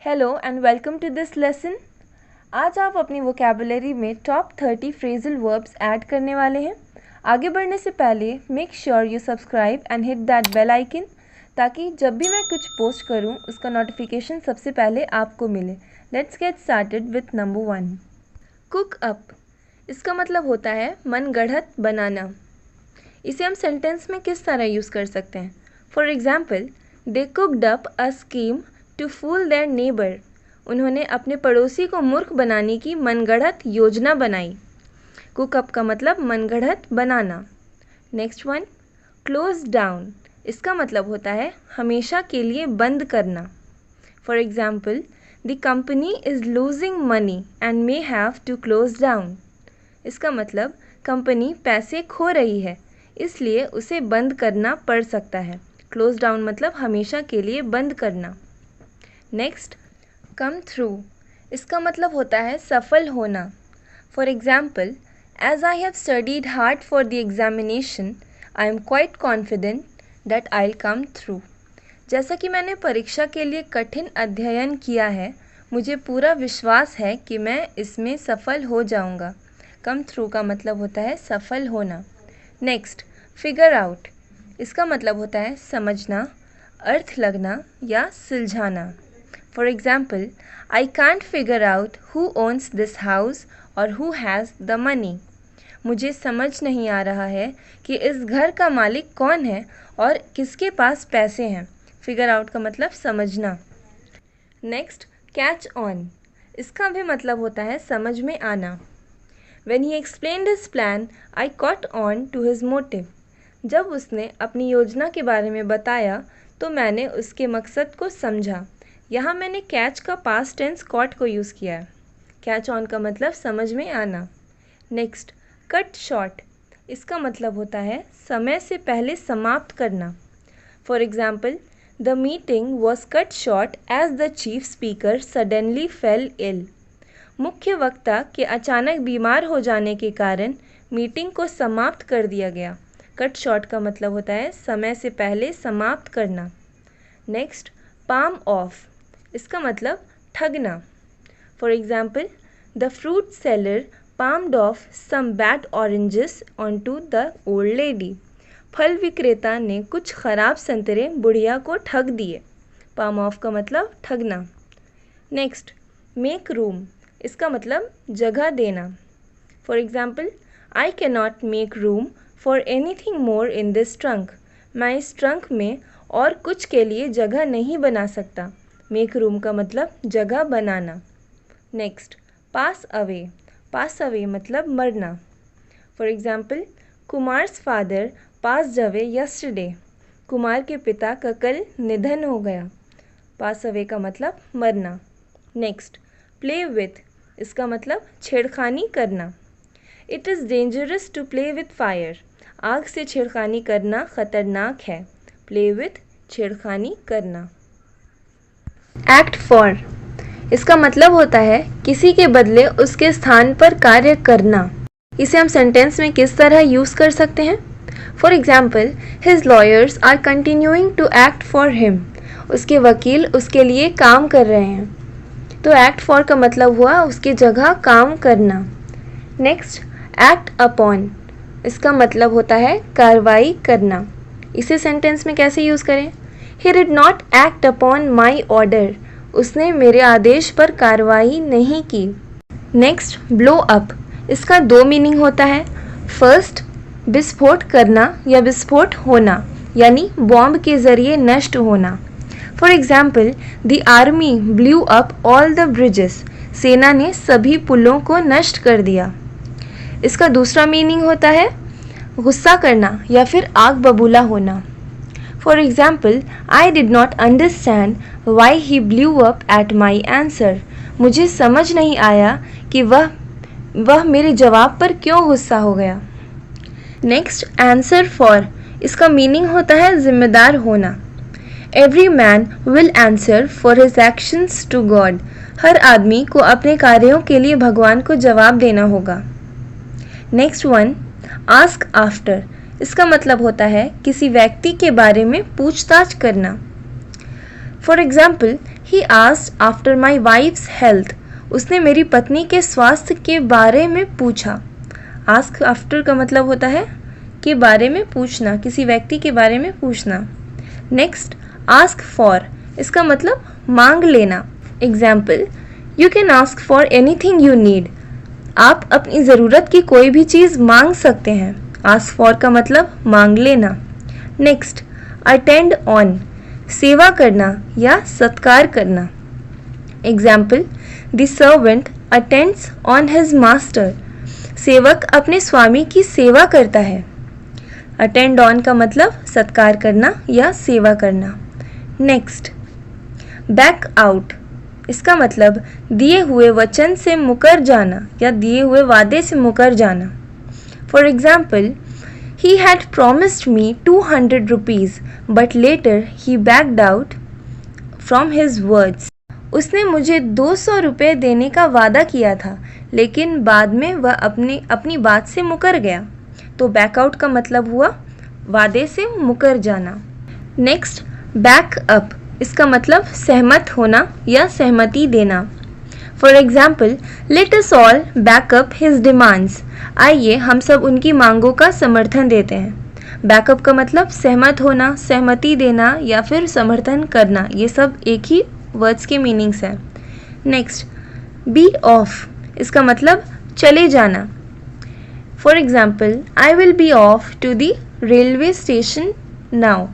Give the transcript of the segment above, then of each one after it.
Hello and welcome to this lesson. आज आप अपनी वोकैबुलरी में टॉप 30 फ्रेजल वर्ब्स ऐड करने वाले हैं। आगे बढ़ने से पहले make sure you subscribe and hit that bell icon ताकि जब भी मैं कुछ पोस्ट करूं उसका नोटिफिकेशन सबसे पहले आपको मिले। Let's get started with number 1। Cook up. इसका मतलब होता है मन गढ़ंत बनाना। इसे हम सेंटेंस में किस तरह यूज़ कर सकते हैं? For example, they cooked up a scheme to fool their neighbour. उन्होंने अपने पड़ोसी को मूर्ख बनाने की मनगढ़ंत योजना बनाई। कुक अप का मतलब मनगढ़ंत बनाना। Next one, close down. इसका मतलब होता है हमेशा के लिए बंद करना। For example, the company is losing money and may have to close down. इसका मतलब कंपनी पैसे खो रही है इसलिए उसे बंद करना पड़ सकता है। क्लोज डाउन मतलब हमेशा के लिए बंद करना। Next, come through. इसका मतलब होता है सफल होना। For example, as I have studied hard for the examination I am quite confident that I will come through. जैसा कि मैंने परीक्षा के लिए कठिन अध्ययन किया है, मुझे पूरा विश्वास है कि मैं इसमें सफल हो जाऊंगा। कम थ्रू का मतलब होता है सफल होना। Next, figure out. इसका मतलब होता है समझना, अर्थ लगना या सुलझाना। For example, I can't figure out who owns this house और हु हैज़ द मनी। मुझे समझ नहीं आ रहा है कि इस घर का मालिक कौन है और किसके पास पैसे हैं। फिगर आउट का मतलब समझना। Next, catch on. इसका भी मतलब होता है समझ में आना। When he explained his plan, I caught on to his motive. जब उसने अपनी योजना के बारे में बताया तो मैंने उसके मकसद को समझा। यहाँ मैंने कैच का पास्ट टेंस कॉट को यूज़ किया है। कैच ऑन का मतलब समझ में आना। Next, cut short. इसका मतलब होता है समय से पहले समाप्त करना। For example, the meeting was cut short as the chief speaker suddenly fell ill. मुख्य वक्ता के अचानक बीमार हो जाने के कारण मीटिंग को समाप्त कर दिया गया। कट शॉर्ट का मतलब होता है समय से पहले समाप्त करना। Next, palm off. इसका मतलब ठगना। For example, the fruit seller palmed off some bad oranges on to the old lady. फल विक्रेता ने कुछ खराब संतरे बुढ़िया को ठग दिए। पाम ऑफ का मतलब ठगना। Next, make room. इसका मतलब जगह देना। For example, I can not make room for anything more in this trunk. मैं इस ट्रंक में और कुछ के लिए जगह नहीं बना सकता। मेक रूम का मतलब जगह बनाना। Next, pass away. Pass away मतलब मरना। For example, Kumar's father passed away yesterday. Kumar के पिता का कल निधन हो गया। पास अवे का मतलब मरना। Next, play with. इसका मतलब छेड़खानी करना। It is dangerous to play with fire. आग से छेड़खानी करना खतरनाक है। प्ले विथ छेड़खानी करना। Act for. इसका मतलब होता है किसी के बदले उसके स्थान पर कार्य करना। इसे हम सेंटेंस में किस तरह यूज़ कर सकते हैं? For example, his lawyers are continuing to act for him. उसके वकील उसके लिए काम कर रहे हैं। तो एक्ट फॉर का मतलब हुआ उसकी जगह काम करना। Next, act upon. इसका मतलब होता है कार्रवाई करना। इसे सेंटेंस में कैसे यूज़ करें? He did not act upon my order. उसने मेरे आदेश पर कार्रवाई नहीं की। Next, blow up. इसका दो मीनिंग होता है। फर्स्ट, विस्फोट करना या विस्फोट होना, यानी बॉम्ब के ज़रिए नष्ट होना। For example, the army blew up all the bridges. सेना ने सभी पुलों को नष्ट कर दिया। इसका दूसरा मीनिंग होता है गुस्सा करना या फिर आग बबूला होना। For example, I did not understand why he blew up at my answer. मुझे समझ नहीं आया कि वह मेरे जवाब पर क्यों गुस्सा हो गया। Next, answer for. इसका मीनिंग होता है जिम्मेदार होना। Every man will answer for his actions to God. हर आदमी को अपने कार्यों के लिए भगवान को जवाब देना होगा। Next one, ask after. इसका मतलब होता है किसी व्यक्ति के बारे में पूछताछ करना। For example, he asked after my wife's health, उसने मेरी पत्नी के स्वास्थ्य के बारे में पूछा। आस्क आफ्टर का मतलब होता है के बारे में पूछना, किसी व्यक्ति के बारे में पूछना। नेक्स्ट, आस्क फॉर, इसका मतलब मांग लेना। Example, you can ask for anything you need, आप अपनी ज़रूरत की कोई भी चीज़ मांग सकते हैं। आस्क फॉर का मतलब मांग लेना। नेक्स्ट, अटेंड ऑन, सेवा करना या सत्कार करना। Example, the servant attends on his master, सेवक अपने स्वामी की सेवा करता है। अटेंड ऑन का मतलब सत्कार करना या सेवा करना। नेक्स्ट, बैक आउट, इसका मतलब दिए हुए वचन से मुकर जाना या दिए हुए वादे से मुकर जाना। For example, he had promised me 200 rupees but later he backed out from his words, उसने मुझे 200 रुपये देने का वादा किया था लेकिन बाद में वह अपनी बात से मुकर गया। तो बैकआउट का मतलब हुआ वादे से मुकर जाना। नेक्स्ट, बैक अप, इसका मतलब सहमत होना या सहमति देना। For example, let us all back up his demands, आइए हम सब उनकी मांगों का समर्थन देते हैं। बैकअप का मतलब सहमत होना, सहमति देना या फिर समर्थन करना, ये सब एक ही वर्ड्स के मीनिंग्स हैं। नेक्स्ट, बी ऑफ, इसका मतलब चले जाना। For example, I will be off to the railway station now,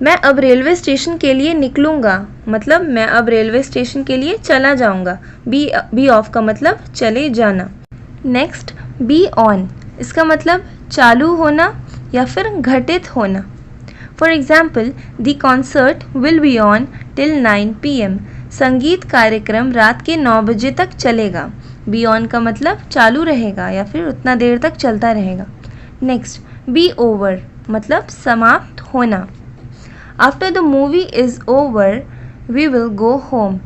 मैं अब रेलवे स्टेशन के लिए निकलूँगा, मतलब मैं अब रेलवे स्टेशन के लिए चला जाऊँगा। बी ऑफ का मतलब चले जाना। नेक्स्ट, बी ऑन, इसका मतलब चालू होना या फिर घटित होना। For example, the concert will be on till 9 PM, संगीत कार्यक्रम रात के 9 बजे तक चलेगा। बी ऑन का मतलब चालू रहेगा या फिर उतना देर तक चलता रहेगा। नेक्स्ट, बी ओवर, मतलब समाप्त होना। After the movie is over we will go home,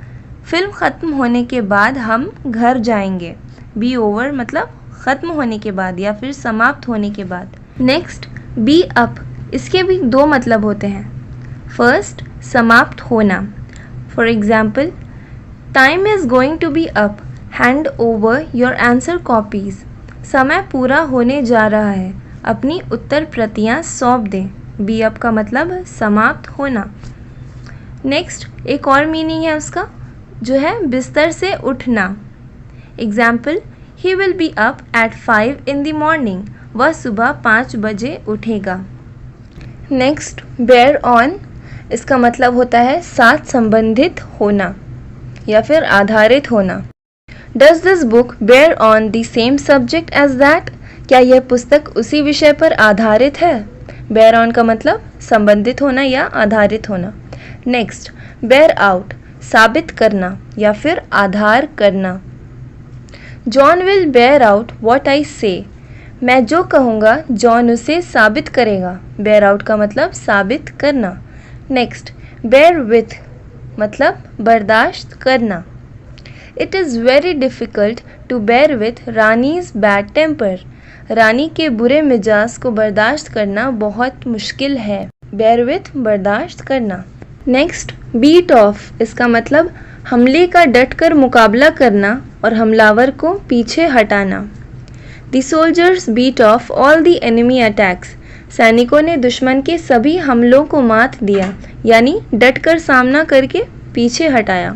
फिल्म ख़त्म होने के बाद हम घर जाएंगे। बी ओवर मतलब ख़त्म होने के बाद या फिर समाप्त होने के बाद। नेक्स्ट, बी अप, इसके भी दो मतलब होते हैं। फर्स्ट, समाप्त होना। For example, time is going to be up, hand over your answer copies, समय पूरा होने जा रहा है, अपनी उत्तर प्रतियाँ सौंप दें। बी अप का मतलब समाप्त होना। नेक्स्ट, एक और मीनिंग है उसका जो है बिस्तर से उठना। Example, he will be up at 5 in the morning, वह सुबह 5 बजे उठेगा। नेक्स्ट, बेयर ऑन, इसका मतलब होता है साथ संबंधित होना या फिर आधारित होना। Does this book bear on the same subject as that, क्या यह पुस्तक उसी विषय पर आधारित है। बेयर ऑन का मतलब संबंधित होना या आधारित होना। नेक्स्ट, बेयर आउट, साबित करना या फिर आधार करना। John will bear out what I say, मैं जो कहूँगा जॉन उसे साबित करेगा। बेयर आउट का मतलब साबित करना। नेक्स्ट, बेयर विथ, मतलब बर्दाश्त करना। It is very difficult to bear with Rani's bad temper, Rani के बुरे मिजाज को बर्दाश्त करना बहुत मुश्किल है। बेयर विथ बर्दाश्त करना। नेक्स्ट, बीट ऑफ, इसका मतलब हमले का डटकर मुकाबला करना और हमलावर को पीछे हटाना। The soldiers beat off all the enemy attacks, सैनिकों ने दुश्मन के सभी हमलों को मात दिया, यानी डटकर सामना करके पीछे हटाया।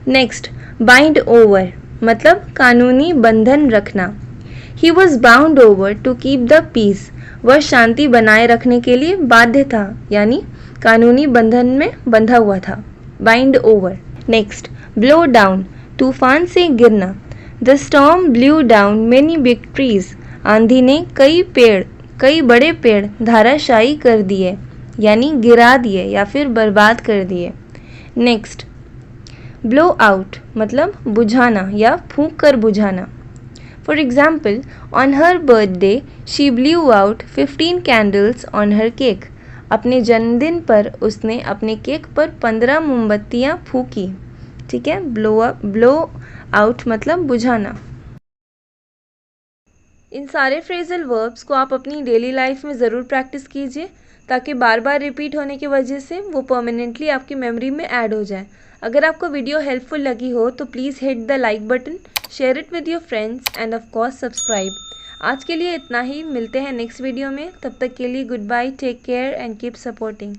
नेक्स्ट, बाइंड ओवर, मतलब कानूनी बंधन रखना। He was bound over to keep the peace, वह शांति बनाए रखने के लिए बाध्य था, यानी कानूनी बंधन में बंधा हुआ था। Bind over. Next, blow down, तूफान से गिरना। The storm blue down many big trees, आंधी ने कई बड़े पेड़ धाराशायी कर दिए, यानी गिरा दिए या फिर बर्बाद कर दिए। नेक्स्ट, ब्लो आउट, मतलब बुझाना या फूंक कर बुझाना। For example, on her birthday she blew out 15 candles on her cake, अपने जन्मदिन पर उसने अपने केक पर 15 मोमबत्तियाँ फूंकी। ठीक है, ब्लो आउट मतलब बुझाना। इन सारे फ्रेजल वर्ब्स को आप अपनी डेली लाइफ में ज़रूर प्रैक्टिस कीजिए ताकि बार बार रिपीट होने की वजह से वो परमानेंटली आपकी मेमोरी में ऐड हो जाए। अगर आपको वीडियो हेल्पफुल लगी हो तो please hit the like button, share it with your friends end of course subscribe. आज के लिए इतना ही, मिलते हैं नेक्स्ट वीडियो में। तब तक के लिए goodbye, take care and keep supporting.